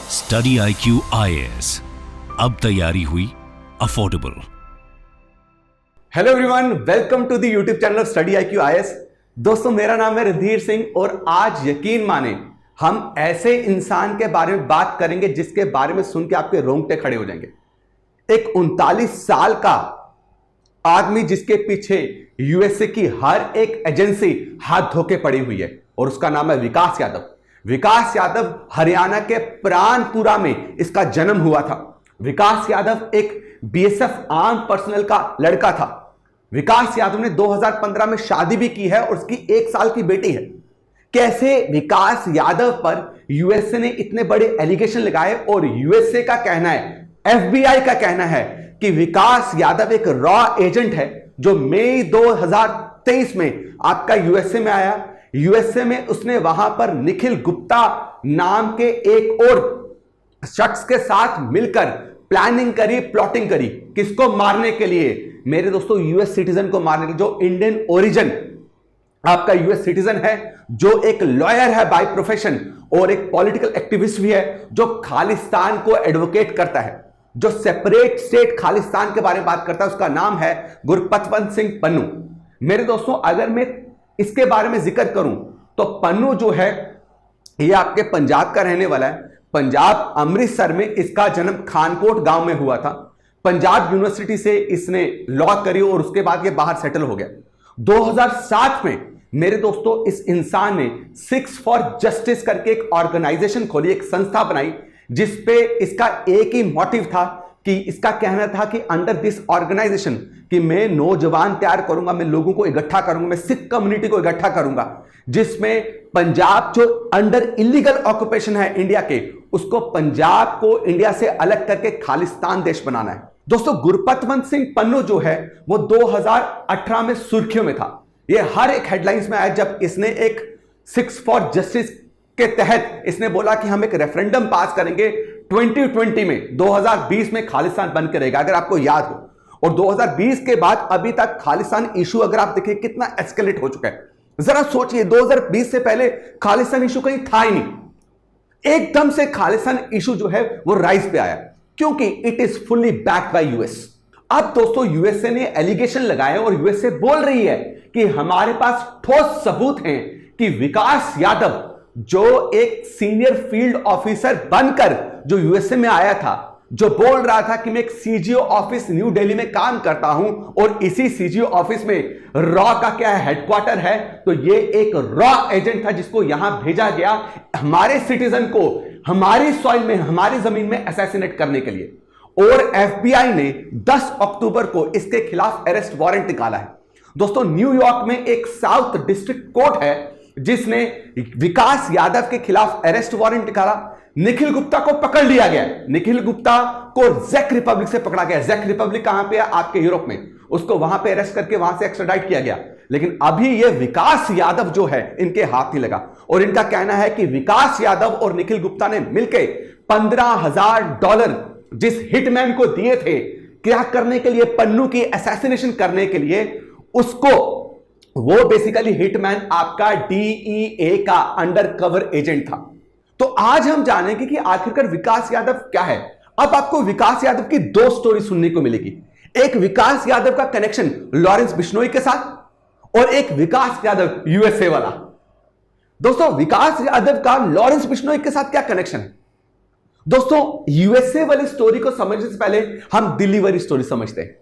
Study IQ IAS, अब तैयारी हुई affordable. Hello everyone, welcome to the YouTube channel study IQ IAS। दोस्तों, मेरा नाम है रणधीर सिंह और आज यकीन माने हम ऐसे इंसान के बारे में बात करेंगे जिसके बारे में सुन के आपके रोंगटे खड़े हो जाएंगे। एक 39 साल का आदमी जिसके पीछे यूएसए की हर एक एजेंसी हाथ धोके पड़ी हुई है और उसका नाम है विकास यादव। विकास यादव हरियाणा के प्राणपुरा में इसका जन्म हुआ था। विकास यादव एक बीएसएफ आर्म पर्सनल का लड़का था। विकास यादव ने 2015 में शादी भी की है और उसकी 1 साल की बेटी है। कैसे विकास यादव पर यूएसए ने इतने बड़े एलिगेशन लगाए और यूएसए का कहना है, एफबीआई का कहना है कि विकास यादव एक रॉ एजेंट है जो मई 2023 में आपका यूएसए में आया। यूएसए में उसने वहां पर निखिल गुप्ता नाम के एक और शख्स के साथ मिलकर प्लानिंग करी, प्लॉटिंग करी। किसको मारने के लिए? मेरे दोस्तों, यूएस सिटीजन को मारने के लिए, जो इंडियन ओरिजिन आपका यूएस सिटीजन है, जो एक लॉयर है बाय प्रोफेशन और एक पॉलिटिकल एक्टिविस्ट भी है, जो खालिस्तान को एडवोकेट करता है, जो सेपरेट स्टेट खालिस्तान के बारे में बात करता है। उसका नाम है गुरपतवंत सिंह पन्नू। मेरे दोस्तों, अगर मैं इसके बारे में जिक्र करूं तो पन्नू जो है ये आपके पंजाब का रहने वाला है। पंजाब अमृतसर में इसका जन्म खानकोट गांव में हुआ था। पंजाब यूनिवर्सिटी से इसने लॉ करी और उसके बाद ये बाहर सेटल हो गया। 2007 में मेरे दोस्तों इस इंसान ने सिक्स फॉर जस्टिस करके एक ऑर्गेनाइजेशन खोली, एक संस्था बनाई, जिसपे इसका एक ही मोटिव था कि इसका कहना था कि अंडर दिस ऑर्गेनाइजेशन कि मैं नौजवान तैयार करूंगा, मैं लोगों को इकट्ठा करूंगा, मैं सिख कम्युनिटी को इकट्ठा करूंगा, जिसमें पंजाब जो अंडर इलीगल ऑक्यूपेशन है इंडिया के, उसको पंजाब को इंडिया से अलग करके खालिस्तान देश बनाना है। दोस्तों, गुरपतवंत सिंह पन्नू जो है वो 2018 में सुर्खियों में था। ये हर एक हेडलाइंस में आया जब इसने एक सिक्स फॉर जस्टिस के तहत इसने बोला कि हम एक रेफरेंडम पास करेंगे 2020 में, 2020 में खालिस्तान बन के रहेगा, अगर आपको याद हो। और 2020 के बाद अभी तक खालिस्तान इशू अगर आप देखें कितना एस्केलेट हो चुका है। जरा सोचिए, 2020 से पहले खालिस्तान इशू कहीं था ही नहीं। एकदम से खालिस्तान इशू जो है वो राइज पे आया क्योंकि it is fully backed by US. अब दोस्तों, यूएसए ने एलिगेशन लगाए और यूएसए बोल रही है कि हमारे पास ठोस सबूत हैं कि विकास यादव जो एक सीनियर फील्ड ऑफिसर बनकर जो यूएसए में आया था, जो बोल रहा था कि मैं एक सीजीओ ऑफिस न्यू दिल्ली में काम करता हूं और इसी सीजीओ ऑफिस में रॉ का क्या है, हेडक्वार्टर है, तो ये एक रॉ एजेंट था जिसको यहां भेजा गया हमारे सिटीजन को हमारी सॉइल में, हमारी जमीन में असैसिनेट करने के लिए। और एफबीआई ने 10 अक्टूबर को इसके खिलाफ अरेस्ट वारंट निकाला है। दोस्तों, न्यूयॉर्क में एक साउथ डिस्ट्रिक्ट कोर्ट है जिसने विकास यादव के खिलाफ अरेस्ट वारंट निकाला। निखिल गुप्ता को पकड़ लिया गया। निखिल गुप्ता को जैक रिपब्लिक से पकड़ा गया। जैक रिपब्लिक कहां पे है? आपके यूरोप में। उसको वहां पे अरेस्ट करके वहां से एक्स्ट्राडाइट किया गया। लेकिन अभी ये विकास यादव जो है इनके हाथ नहीं लगा और इनका कहना है कि विकास यादव और निखिल गुप्ता ने मिलकर $15,000 जिस हिटमैन को दिए थे क्या करने के लिए, पन्नू की असैसिनेशन करने के लिए, उसको वो बेसिकली हिटमैन आपका डीईए का अंडर कवर एजेंट था। तो आज हम जानेंगे कि आखिरकार विकास यादव क्या है। अब आपको विकास यादव की 2 स्टोरी सुनने को मिलेगी। एक विकास यादव का कनेक्शन लॉरेंस बिश्नोई के साथ और एक विकास यादव यूएसए वाला। दोस्तों, विकास यादव का लॉरेंस बिश्नोई के साथ क्या कनेक्शन है? दोस्तों, यूएसए वाली स्टोरी को समझने से पहले हम दिल्ली वाली स्टोरी समझते हैं।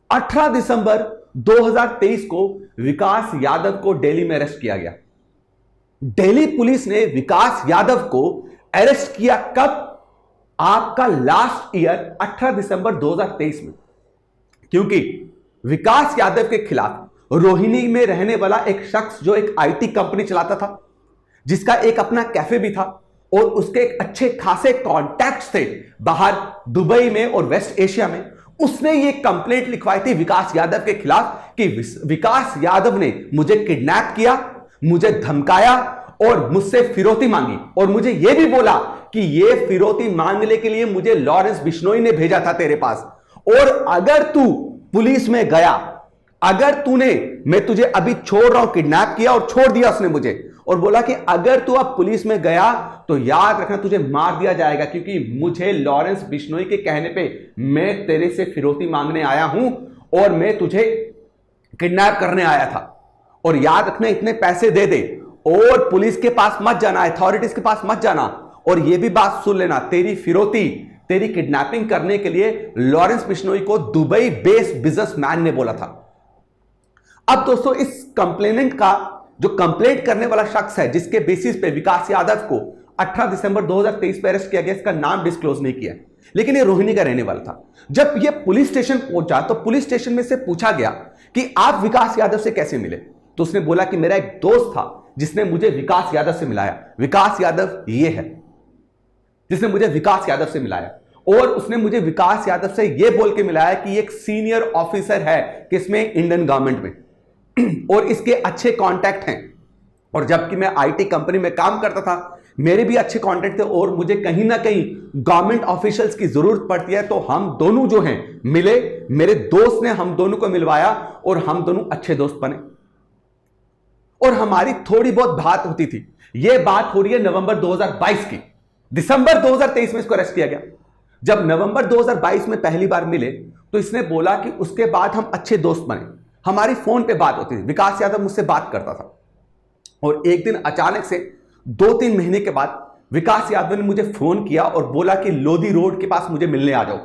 18 दिसंबर 2023 को विकास यादव को दिल्ली में अरेस्ट किया गया। दिल्ली पुलिस ने विकास यादव को अरेस्ट किया कब? आपका लास्ट ईयर 18 दिसंबर 2023 में, क्योंकि विकास यादव के खिलाफ रोहिणी में रहने वाला एक शख्स जो एक आईटी कंपनी चलाता था, जिसका एक अपना कैफे भी था और उसके एक अच्छे खासे कॉन्टैक्ट्स थे बाहर दुबई में और वेस्ट एशिया में, उसने ये कंप्लेंट लिखवाई थी विकास यादव के खिलाफ कि विकास यादव ने मुझे किडनैप किया, मुझे धमकाया और मुझसे फिरौती मांगी और मुझे यह भी बोला कि यह फिरौती मांगने के लिए मुझे लॉरेंस बिश्नोई ने भेजा था तेरे पास, और अगर तू पुलिस में गया, अगर तूने, मैं तुझे अभी छोड़ रहा हूं, किडनैप किया और छोड़ दिया उसने मुझे, और बोला कि अगर तू अब पुलिस में गया तो याद रखना तुझे मार दिया जाएगा, क्योंकि मुझे लॉरेंस बिश्नोई के कहने पे मैं तेरे से फिरौती मांगने आया हूं और मैं तुझे किडनैप करने आया था, और याद रखना इतने पैसे दे दे और पुलिस के पास मत जाना, अथॉरिटीज के पास मत जाना। और यह भी बात सुन लेना, तेरी फिरौती, तेरी किडनैपिंग करने के लिए लॉरेंस बिश्नोई को दुबई बेस्ड बिजनेसमैन ने बोला था। अब दोस्तों इस कंप्लेनेंट का जो कंप्लेंट करने वाला शख्स है, जिसके बेसिस पे विकास यादव को 18 दिसंबर 2023 पे अरेस्ट किया गया, इसका नाम डिस्क्लोज नहीं किया, लेकिन ये रोहिणी का रहने वाला था। जब ये पुलिस स्टेशन पहुंचा तो पुलिस स्टेशन में से पूछा गया कि आप विकास यादव से कैसे मिले, तो उसने बोला कि मेरा एक दोस्त था जिसने मुझे विकास यादव से मिलाया। विकास यादव ये है जिसने मुझे विकास यादव से मिलाया, और उसने मुझे विकास यादव से यह बोल के मिलाया कि एक सीनियर ऑफिसर है किसमें, इंडियन गवर्नमेंट में, और इसके अच्छे कांटेक्ट हैं। और जबकि मैं आईटी कंपनी में काम करता था, मेरे भी अच्छे कांटेक्ट थे, और मुझे कहीं ना कहीं गवर्नमेंट ऑफिशियल्स की जरूरत पड़ती है, तो हम दोनों जो हैं मिले, मेरे दोस्त ने हम दोनों को मिलवाया और हम दोनों अच्छे दोस्त बने और हमारी थोड़ी बहुत बात होती थी। यह बात हो रही है नवंबर 2022 की। दिसंबर 2023 में इसको अरेस्ट किया गया। जब नवंबर 2022 में पहली बार मिले तो इसने बोला कि उसके बाद हम अच्छे दोस्त बने, हमारी फोन पे बात होती थी, विकास यादव मुझसे बात करता था। और एक दिन अचानक से 2-3 महीने के बाद विकास यादव ने मुझे फोन किया और बोला कि लोधी रोड के पास मुझे मिलने आ जाओ,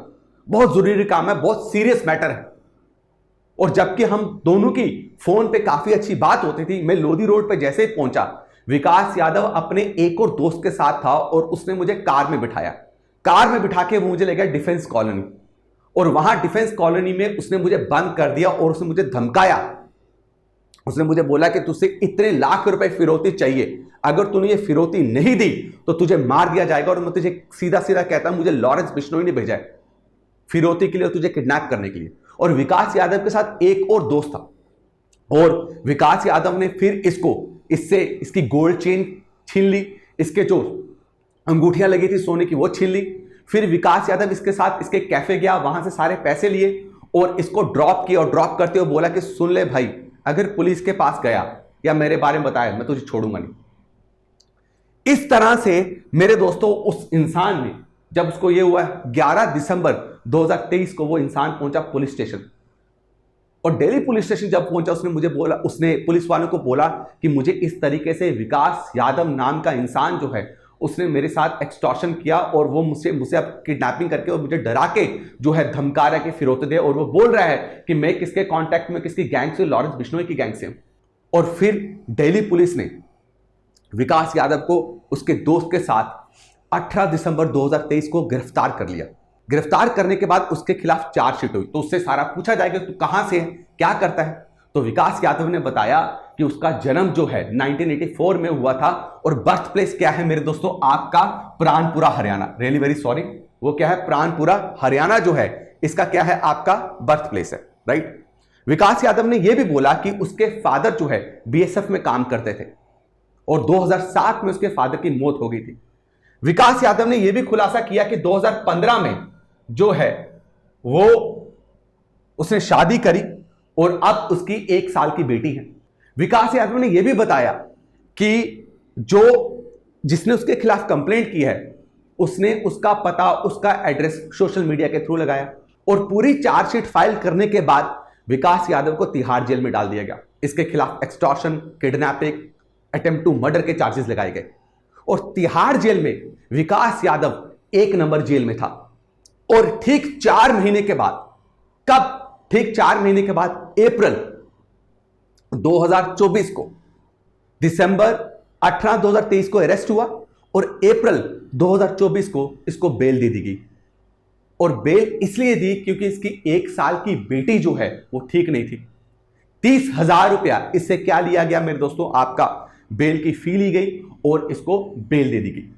बहुत जरूरी काम है, बहुत सीरियस मैटर है। और जबकि हम दोनों की फोन पे काफी अच्छी बात होती थी, मैं लोधी रोड पे जैसे ही पहुंचा, विकास यादव अपने एक और दोस्त के साथ था और उसने मुझे कार में बिठाया। कार में बिठा के वो मुझे ले गया डिफेंस कॉलोनी, और वहां डिफेंस कॉलोनी में उसने मुझे बंद कर दिया और उसने मुझे धमकाया। उसने मुझे बोला कि तुझसे इतने लाख रुपए फिरौती चाहिए, अगर तूने ये फिरौती नहीं दी तो तुझे मार दिया जाएगा। और मैं तुझे सीधा सीधा कहता हूं, मुझे लॉरेंस बिश्नोई ने भेजा है फिरौती के लिए, तुझे किडनैप करने के लिए। और विकास यादव के साथ एक और दोस्त था, और विकास यादव ने फिर इससे इसकी गोल्ड चेन छीन ली, इसके जो अंगूठियां लगी थी सोने की वो छीन ली। फिर विकास यादव इसके साथ इसके कैफे गया, वहां से सारे पैसे लिए और इसको ड्रॉप किया, और ड्रॉप करते हुए बोला कि सुन ले भाई, अगर पुलिस के पास गया या मेरे बारे में बताया, मैं तुझे छोड़ूंगा नहीं। इस तरह से मेरे दोस्तों उस इंसान ने, जब उसको ये हुआ 11 दिसंबर 2023 को वो इंसान पहुंचा पुलिस स्टेशन, और दिल्ली पुलिस स्टेशन जब पहुंचा उसने पुलिस वालों को बोला कि मुझे इस तरीके से विकास यादव नाम का इंसान जो है उसने मेरे साथ एक्सटॉर्शन किया, और वो मुझसे अब किडनैपिंग करके और मुझे डरा के जो है धमका रहा है कि फिरौती दे, और वो बोल रहा है कि मैं किसके कांटेक्ट में, किसकी गैंग से, लॉरेंस बिश्नोई की गैंग से हूं। और फिर दिल्ली पुलिस ने विकास यादव को उसके दोस्त के साथ 18 दिसंबर 2023 को गिरफ्तार कर लिया। गिरफ्तार करने के बाद उसके खिलाफ चार्जशीट हुई, तो उससे सारा पूछा जाएगा तू कहां से है, क्या करता है। तो विकास यादव ने बताया कि उसका जन्म जो है 1984 में हुआ था, और बर्थ प्लेस क्या है मेरे दोस्तों, आपका Pranpura Haryana. Really very sorry, वो क्या है, प्राणपुरा हरियाणा जो है इसका क्या है, आपका बर्थ प्लेस है, राइट। विकास यादव ने यह भी बोला कि उसके फादर जो है बीएसएफ में काम करते थे, और 2007 में उसके फादर की मौत हो गई थी। विकास यादव ने यह भी खुलासा किया कि 2015 में जो है वो उसने शादी करी और अब उसकी 1 साल की बेटी है। विकास यादव ने यह भी बताया कि जिसने उसके खिलाफ कंप्लेंट की है उसने उसका पता, उसका एड्रेस सोशल मीडिया के थ्रू लगाया, और पूरी चार्जशीट फाइल करने के बाद विकास यादव को तिहाड़ जेल में डाल दिया गया। इसके खिलाफ extortion, kidnapping, attempt to murder के चार्जेस लगाए गए, और तिहाड़ जेल में विकास यादव 1 नंबर जेल में था। और ठीक 4 महीने के बाद, कब, ठीक 4 महीने के बाद अप्रैल 2024 को, दिसंबर 18 2023 को अरेस्ट हुआ, और अप्रैल 2024 को इसको बेल दे दी गई। और बेल इसलिए दी क्योंकि इसकी 1 साल की बेटी जो है वो ठीक नहीं थी। 30,000 रुपया इससे क्या लिया गया मेरे दोस्तों, आपका बेल की फी ली गई और इसको बेल दे दी गई।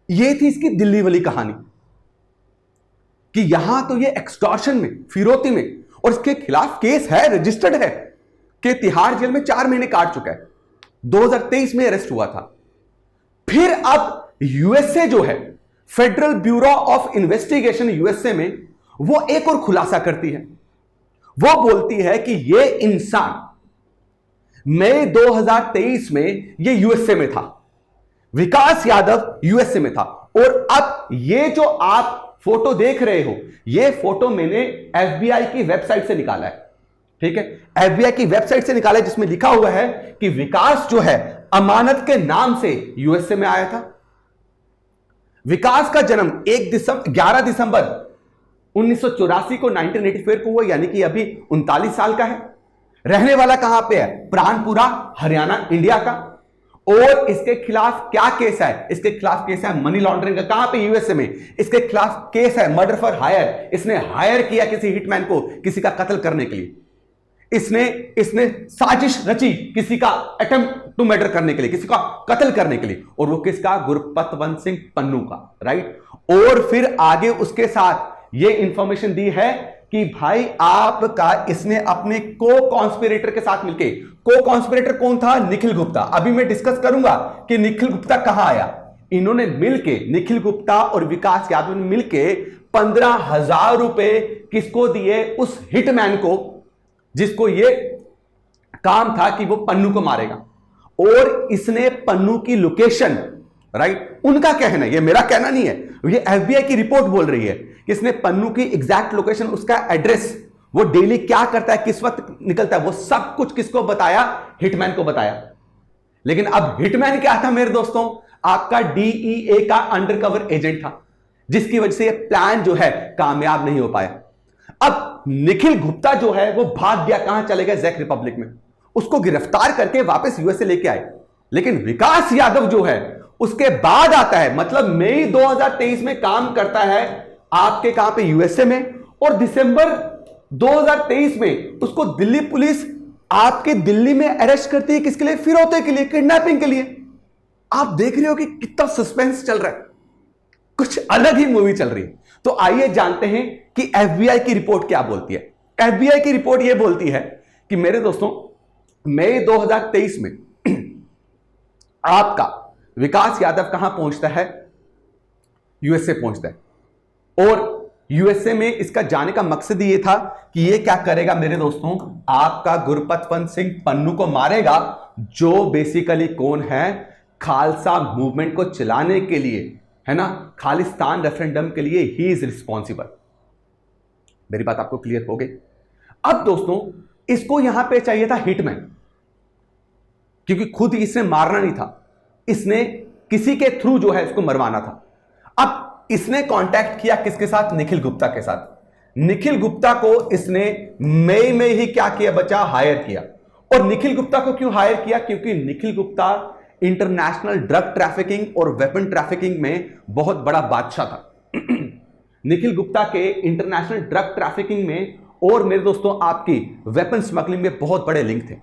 यह थी इसकी दिल्ली वाली कहानी कि यहां तो ये एक्सटॉर्शन में, फिरौती में, और इसके खिलाफ केस है, रजिस्टर्ड है, कि तिहाड़ जेल में 4 महीने काट चुका है। 2023 में अरेस्ट हुआ था। फिर अब यूएसए जो है, federal bureau of investigation USA में, वो एक और खुलासा करती है। वो बोलती है कि ये इंसान मई 2023 में ये यूएसए में था, विकास यादव यूएसए में था। और अब ये जो आप फोटो देख रहे हो, ये फोटो मैंने एफबीआई की वेबसाइट से निकाला है, ठीक है, एफबीआई की वेबसाइट से निकाला है, जिसमें लिखा हुआ है कि विकास जो है अमानत के नाम से यूएसए में आया था। विकास का जन्म 11 दिसंबर 1984 को 1984 को हुआ, यानी कि अभी 39 साल का है। रहने वाला कहां पे है? प्राणपुरा, हरियाणा, इंडिया का। और इसके खिलाफ क्या केस है? इसके खिलाफ केस है मनी लॉन्ड्रिंग का। कहां पे? यूएसए में। इसके खिलाफ केस है मर्डर फॉर हायर। इसने हायर किया किसी हिटमैन को किसी का कत्ल करने के लिए। इसने साजिश रची किसी का अटेम्प्ट टू मर्डर करने के लिए, किसी का कत्ल करने के लिए। और वो किसका? गुरपतवंत सिंह पन्नू का, राइट। और फिर आगे उसके साथ ये इंफॉर्मेशन दी है कि भाई आपका इसने अपने को कॉन्स्पिरेटर के साथ मिलके, को कॉन्स्पिरेटर कौन था? निखिल गुप्ता। अभी मैं डिस्कस करूंगा कि निखिल गुप्ता कहां आया। इन्होंने मिलके, निखिल गुप्ता और विकास यादव ने मिलके 15,000 रुपए किसको दिए? उस हिटमैन को, जिसको ये काम था कि वो पन्नू को मारेगा। और इसने पन्नू की लोकेशन, राइट, उनका कहना है, ये मेरा कहना नहीं है, ये एफबीआई की रिपोर्ट बोल रही है कि इसने पन्नू की एग्जैक्ट लोकेशन, उसका एड्रेस, वो डेली क्या करता है, किस वक्त निकलता है, वो सब कुछ किसको बताया? हिटमैन को बताया। लेकिन अब हिटमैन क्या था मेरे दोस्तों? आपका डीईए का अंडरकवर एजेंट था, जिसकी वजह से ये प्लान जो है कामयाब नहीं हो पाया। अब निखिल गुप्ता जो है वो भाग गया, कहां चले गए? चेक रिपब्लिक में। उसको गिरफ्तार करके वापस यूएसए लेके आए। लेकिन विकास यादव जो है उसके बाद आता है, मतलब मई 2023 में काम करता है आपके कहां पे? यूएसए में। और दिसंबर 2023 में उसको दिल्ली पुलिस आपके दिल्ली में अरेस्ट करती है। किसके लिए? फिरौते के लिए, किडनैपिंग के लिए। आप देख रहे हो कि कितना सस्पेंस चल रहा है, कुछ अलग ही मूवी चल रही है। तो आइए जानते हैं कि एफबीआई की रिपोर्ट क्या बोलती है। एफबीआई की रिपोर्ट यह बोलती है कि मेरे दोस्तों, मई 2023 में आपका विकास यादव कहां पहुंचता है? यूएसए पहुंचता है। और यूएसए में इसका जाने का मकसद ये था कि ये क्या करेगा मेरे दोस्तों? आपका गुरपतवंत सिंह पन्नू को मारेगा, जो बेसिकली कौन है? खालसा मूवमेंट को चलाने के लिए, है ना, खालिस्तान रेफरेंडम के लिए ही इज रिस्पॉन्सिबल। मेरी बात आपको क्लियर हो गई? अब दोस्तों, इसको यहां पे चाहिए था हिटमैन, क्योंकि खुद इसने मारना नहीं था, इसने किसी के थ्रू जो है इसको मरवाना था। अब इसने कांटेक्ट किया किसके साथ? निखिल गुप्ता के साथ। निखिल गुप्ता को इसने मई में ही क्या किया बच्चा? हायर किया। और निखिल गुप्ता को क्यों हायर किया? क्योंकि Nikhil Gupta international drug trafficking और वेपन ट्रैफिकिंग में बहुत बड़ा बादशाह था। निखिल गुप्ता के इंटरनेशनल ड्रग ट्रैफिकिंग में और मेरे दोस्तों आपकी वेपन स्मगलिंग में बहुत बड़े लिंक थे।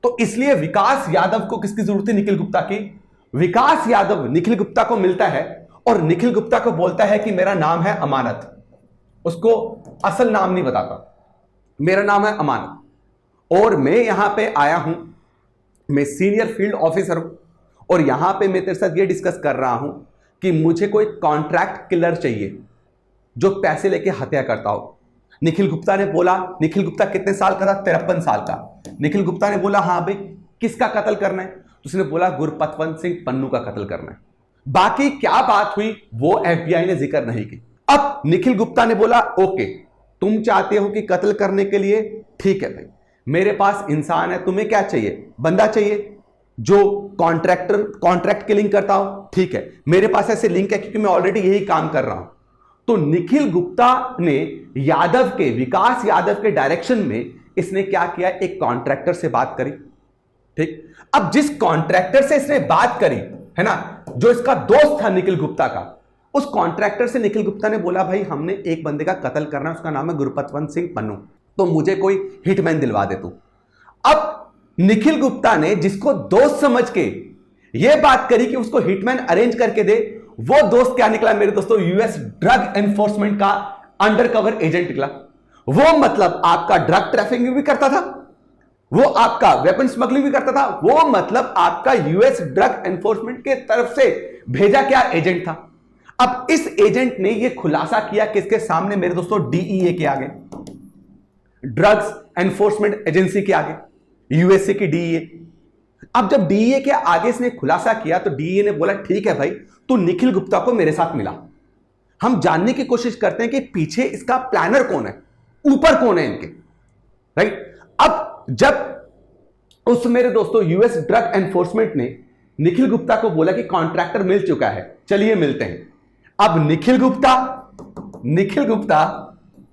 तो इसलिए विकास यादव को किसकी जरूरत थी? निखिल गुप्ता की। विकास यादव निखिल गुप्ता को मिलता है और निखिल गुप्ता को बोलता है कि मेरा नाम है अमानत। उसको असल नाम नहीं बताता, मेरा नाम है अमानत और मैं यहां पे आया हूं, मैं सीनियर फील्ड ऑफिसर हूं और यहां पे मैं तेरे साथ ये डिस्कस कर रहा हूं कि मुझे कोई कॉन्ट्रैक्ट किलर चाहिए जो पैसे लेके हत्या करता हो। निखिल गुप्ता ने बोला, निखिल गुप्ता कितने साल का था? 53 साल का। निखिल गुप्ता ने बोला हाँ भाई किसका कत्ल करना है? तो उसने बोला गुरपतवंत सिंह पन्नू का कत्ल करना है। बाकी क्या बात हुई वो एफबीआई ने जिक्र नहीं की। अब निखिल गुप्ता ने बोला ओके, तुम चाहते हो कि कत्ल करने के लिए, ठीक है भाई, मेरे पास इंसान है, तुम्हें क्या चाहिए? बंदा चाहिए जो कॉन्ट्रैक्ट किलिंग करता हो, ठीक है, मेरे पास ऐसे लिंक है क्योंकि मैं ऑलरेडी यही काम कर रहा हूं। तो निखिल गुप्ता ने यादव के, विकास यादव के डायरेक्शन में इसने क्या किया? एक कॉन्ट्रैक्टर से बात करी, ठीक। अब जिस कॉन्ट्रैक्टर से इसने बात करी, है ना, जो इसका दोस्त था निखिल गुप्ता का, उस कॉन्ट्रैक्टर से निखिल गुप्ता ने बोला भाई हमने एक बंदे का कत्ल करना है, उसका नाम है गुरपतवंत सिंह पन्नू, तो मुझे कोई हिटमैन दिलवा दे तू। अब निखिल गुप्ता ने जिसको दोस्त समझ के यह बात करी कि उसको हिटमैन अरेंज करके दे, वो दोस्त क्या निकला मेरे दोस्तों? यूएस ड्रग एनफोर्समेंट का अंडरकवर एजेंट निकला। वो मतलब आपका ड्रग ट्रैफिकिंग भी करता था, वो आपका वेपन स्मगलिंग भी करता था, वो मतलब आपका यूएस ड्रग एनफोर्समेंट के तरफ से भेजा क्या एजेंट था। अब इस एजेंट ने यह खुलासा किया किसके सामने मेरे दोस्तों? डीईए के आगे, ड्रग्स एनफोर्समेंट एजेंसी के आगे। यूएसए की डीईए। अब जब डीईए के आगे इसने खुलासा किया तो डीईए ने बोला ठीक है भाई, तू निखिल गुप्ता को मेरे साथ मिला, हम जानने की कोशिश करते हैं कि पीछे इसका प्लानर कौन है, ऊपर कौन है इनके, राइट। अब जब उस मेरे दोस्तों यूएस ड्रग एनफोर्समेंट ने निखिल गुप्ता को बोला कि कॉन्ट्रैक्टर मिल चुका है, चलिए मिलते हैं। अब निखिल गुप्ता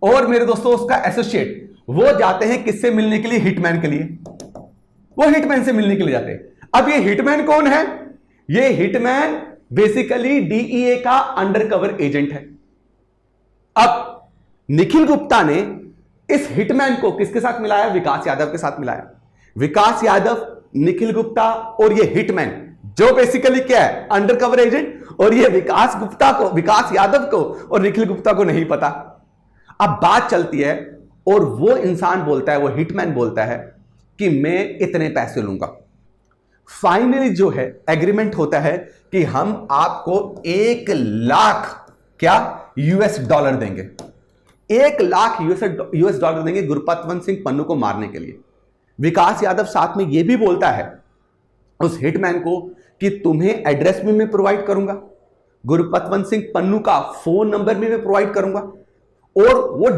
और मेरे दोस्तों उसका एसोसिएट वो जाते हैं किससे मिलने के लिए, हिटमैन के लिए। वो हिटमैन से मिलने के लिए जाते हैं। अब ये हिटमैन कौन है? ये हिटमैन बेसिकली डीईए का अंडरकवर एजेंट है। अब निखिल गुप्ता ने इस हिटमैन को किसके साथ मिलाया? विकास यादव के साथ मिलाया। विकास यादव, निखिल गुप्ता और ये हिटमैन जो बेसिकली क्या है, अंडरकवर एजेंट, और ये विकास यादव को और निखिल गुप्ता को नहीं पता। अब बात चलती है और वो इंसान बोलता है, वो हिटमैन बोलता है कि मैं इतने पैसे लूंगा। फाइनली जो है एग्रीमेंट होता है कि हम आपको 1 लाख क्या यूएस डॉलर देंगे, 1 लाख यूएस डॉलर देंगे गुरपतवंत सिंह पन्नू को मारने के लिए। विकास यादव साथ में यह भी बोलता है उस हिटमैन को कि तुम्हें एड्रेस भी मैं प्रोवाइड करूंगा, गुरपतवंत सिंह पन्नू का फोन नंबर भी मैं प्रोवाइड करूंगा, और वो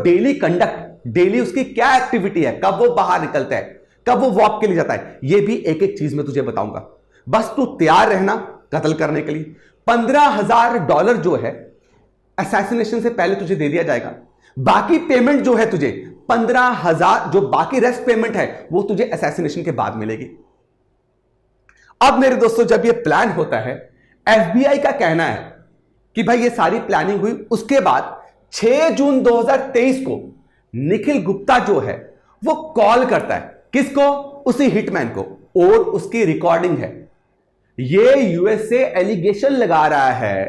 डेली उसकी क्या एक्टिविटी है, कब वो बाहर निकलता है, कब वो वॉक के लिए जाता है, ये भी एक एक चीज में तुझे बताऊंगा। बस तू तैयार रहना कत्ल करने के लिए। $15,000 जो है असैसिनेशन से पहले तुझे दे दिया जाएगा। बाकी पेमेंट जो है तुझे 15,000, जो बाकी रेस्ट पेमेंट है वो तुझे असैसिनेशन के बाद मिलेगी। अब मेरे दोस्तों जब ये प्लान होता है, एफबीआई का कहना है कि भाई ये सारी प्लानिंग हुई, उसके बाद 6 जून 2023 को निखिल गुप्ता जो है वो कॉल करता है किसको? उसी हिटमैन को, और उसकी रिकॉर्डिंग है। ये यूएसए एलिगेशन लगा रहा है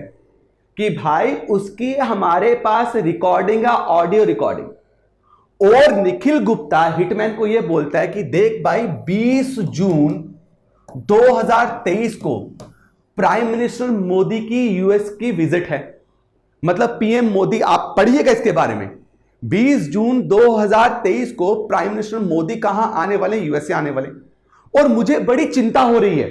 कि भाई उसकी हमारे पास रिकॉर्डिंग है, ऑडियो रिकॉर्डिंग, और निखिल गुप्ता हिटमैन को यह बोलता है कि देख भाई 20 जून 2023 को प्राइम मिनिस्टर मोदी की यूएस की विजिट है, मतलब पीएम मोदी, आप पढ़िएगा इसके बारे में। 20 जून 2023 को प्राइम मिनिस्टर मोदी कहां आने वाले? यूएसए आने वाले। और मुझे बड़ी चिंता हो रही है,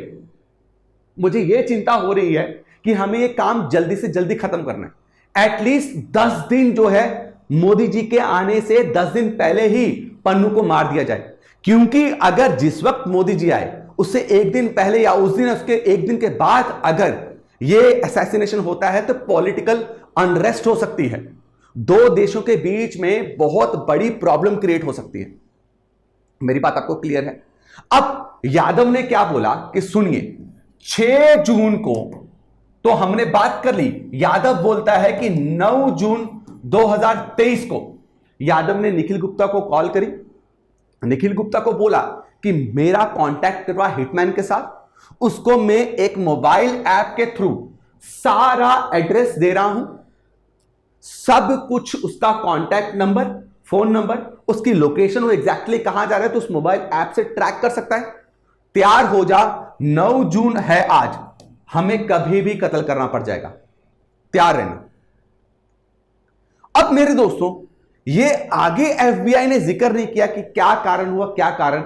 मुझे यह चिंता हो रही है कि हमें यह काम जल्दी से जल्दी खत्म करना है। एटलीस्ट 10 दिन जो है मोदी जी के आने से 10 दिन पहले ही पन्नू को मार दिया जाए, क्योंकि अगर जिस वक्त मोदी जी आए उससे 1 दिन पहले या उस दिन उसके 1 दिन के बाद अगर यह असैसिनेशन होता है तो पॉलिटिकल अनरेस्ट हो सकती है, 2 देशों के बीच में बहुत बड़ी प्रॉब्लम क्रिएट हो सकती है। मेरी बात आपको क्लियर है? अब यादव ने क्या बोला कि सुनिए, 6 जून को तो हमने बात कर ली। यादव बोलता है कि 9 जून 2023 को यादव ने निखिल गुप्ता को कॉल करी, निखिल गुप्ता को बोला कि मेरा कांटेक्ट करवा हिटमैन के साथ, उसको मैं एक मोबाइल ऐप के थ्रू सारा एड्रेस दे रहा हूं, सब कुछ, उसका कांटेक्ट नंबर, फोन नंबर, उसकी लोकेशन, वो एग्जैक्टली कहां जा रहा है तो उस मोबाइल ऐप से ट्रैक कर सकता है। तैयार हो जा, 9 जून है आज, हमें कभी भी कत्ल करना पड़ जाएगा, तैयार रहना। अब मेरे दोस्तों ये आगे एफबीआई ने जिक्र नहीं किया कि क्या कारण हुआ, क्या कारण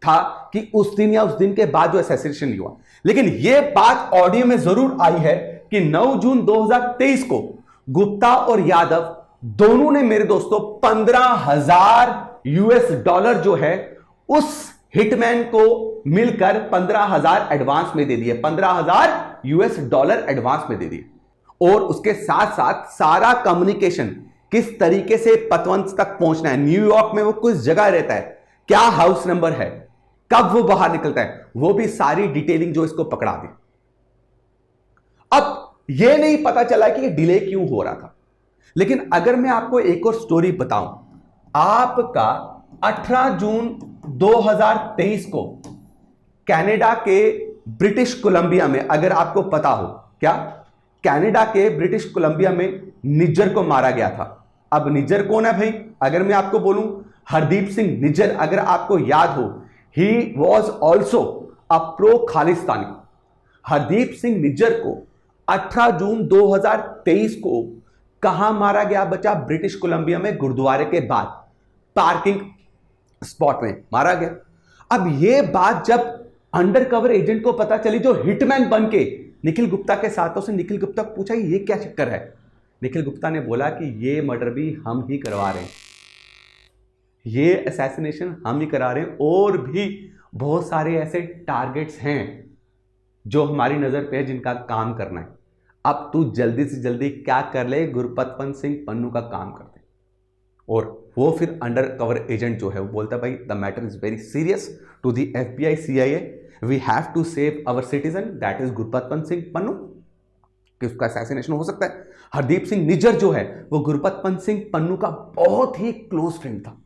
था कि उस दिन या उस दिन के बाद जो असैसिनेशन हुआ, लेकिन यह बात ऑडियो में जरूर आई है कि 9 जून 2023 को गुप्ता और यादव दोनों ने मेरे दोस्तों 15,000 यूएस डॉलर जो है उस हिटमैन को मिलकर 15,000 एडवांस में दे दिए, 15,000 यूएस डॉलर एडवांस में दे दिए। और उसके साथ साथ सारा कम्युनिकेशन किस तरीके से पतवंत तक पहुंचना है, न्यूयॉर्क में वो किस जगह रहता है, क्या हाउस नंबर है, कब वो बाहर निकलता है, वो भी सारी डिटेलिंग जो इसको पकड़ा दी। अब ये नहीं पता चला कि ये डिले क्यों हो रहा था, लेकिन अगर मैं आपको एक और स्टोरी बताऊं, आपका 18 जून 2023 को कनाडा के ब्रिटिश कोलंबिया में, अगर आपको पता हो, क्या कनाडा के ब्रिटिश कोलंबिया में निज्जर को मारा गया था। अब निज्जर कौन है भाई? अगर मैं आपको बोलूं हरदीप सिंह निज्जर, अगर आपको याद हो, he was also a pro Khalistani. Hardeep Singh Nijjar को 18 जून 2023 को कहां मारा गया बच्चा? ब्रिटिश कोलंबिया में गुरुद्वारे के बाद पार्किंग स्पॉट में मारा गया। अब ये बात जब अंडर कवर एजेंट को पता चली, जो हिटमैन बन के निखिल गुप्ता के साथ, उसने निखिल गुप्ता को पूछा ये क्या चक्कर है। निखिल गुप्ता ने बोला कि ये मर्डर भी हम ही करवा रहे हैं, ये असैसिनेशन हम ही करा रहे हैं, और भी बहुत सारे ऐसे टारगेट्स हैं जो हमारी नजर पे है जिनका काम करना है। अब तू जल्दी से जल्दी क्या कर ले, गुरपतवंत सिंह पन्नू का काम कर दे। और वो फिर अंडर कवर एजेंट जो है वो बोलता है भाई the matter is very serious to the FBI CIA, we have to save our citizen that is Gurpatwant Singh Pannun, कि उसका असैसिनेशन हो सकता है। हरदीप सिंह निज्जर जो है वो गुरपतवंत सिंह पन्नू का बहुत ही क्लोज फ्रेंड था।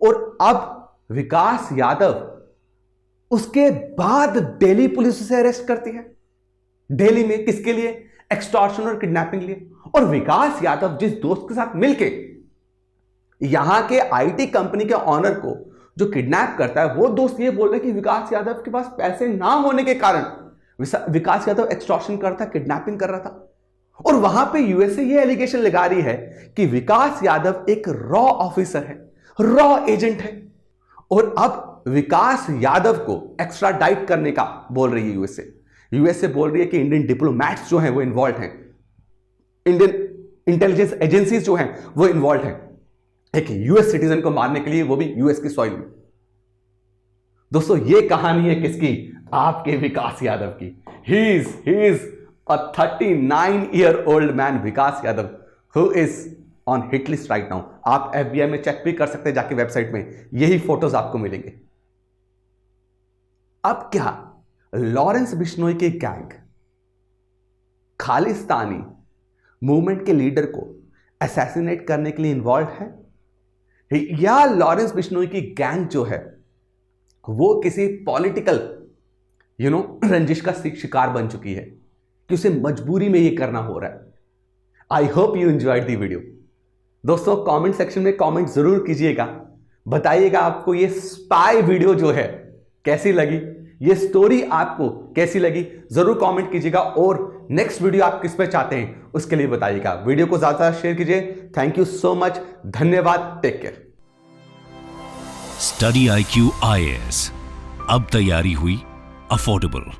और अब विकास यादव उसके बाद दिल्ली पुलिस उसे अरेस्ट करती है। दिल्ली में किसके लिए? एक्सटॉर्शन और किडनैपिंग लिए। और विकास यादव जिस दोस्त के साथ मिलके यहां के IT कंपनी के ऑनर को जो किडनैप करता है, वो दोस्त ये बोल रहे हैं कि विकास यादव के पास पैसे ना होने के कारण विकास यादव एक्सटॉर्शन कर रहा था, किडनैपिंग कर रहा था। और वहां पे USA ये एलिगेशन लगा रही है कि विकास यादव एक रॉ ऑफिसर है, रॉ एजेंट है। और अब विकास यादव को एक्स्ट्राडाइट करने का बोल रही है USA बोल रही है कि इंडियन डिप्लोमैट्स जो हैं वो इन्वॉल्व हैं, इंडियन इंटेलिजेंस एजेंसीज जो हैं वो इन्वॉल्व हैं एक US सिटीजन को मारने के लिए, वो भी US की सॉइल में। दोस्तों ये कहानी है किसकी? आपके विकास यादव की। He is a 39-year-old man, Vikas Yadav, who is on hit list right now. आप FBI में चेक भी कर सकते हैं जाके वेबसाइट में, यही फोटोज आपको मिलेंगे। अब क्या लॉरेंस बिश्नोई की गैंग खालिस्तानी मूवमेंट के लीडर को असैसिनेट करने के लिए इन्वॉल्व है, या लॉरेंस बिश्नोई की गैंग जो है वो किसी पॉलिटिकल रंजिश का शिकार बन चुकी है कि उसे मजबूरी में ये करना हो रहा है? I hope you enjoyed the video. दोस्तों कमेंट सेक्शन में कमेंट जरूर कीजिएगा, बताइएगा आपको ये स्पाई वीडियो जो है कैसी लगी, ये स्टोरी आपको कैसी लगी, जरूर कमेंट कीजिएगा। और नेक्स्ट वीडियो आप किस पे चाहते हैं उसके लिए बताइएगा। वीडियो को ज्यादा शेयर कीजिए। थैंक यू सो मच, धन्यवाद, take care. Study IQ IAS, अब तैयारी हुई अफोर्डेबल।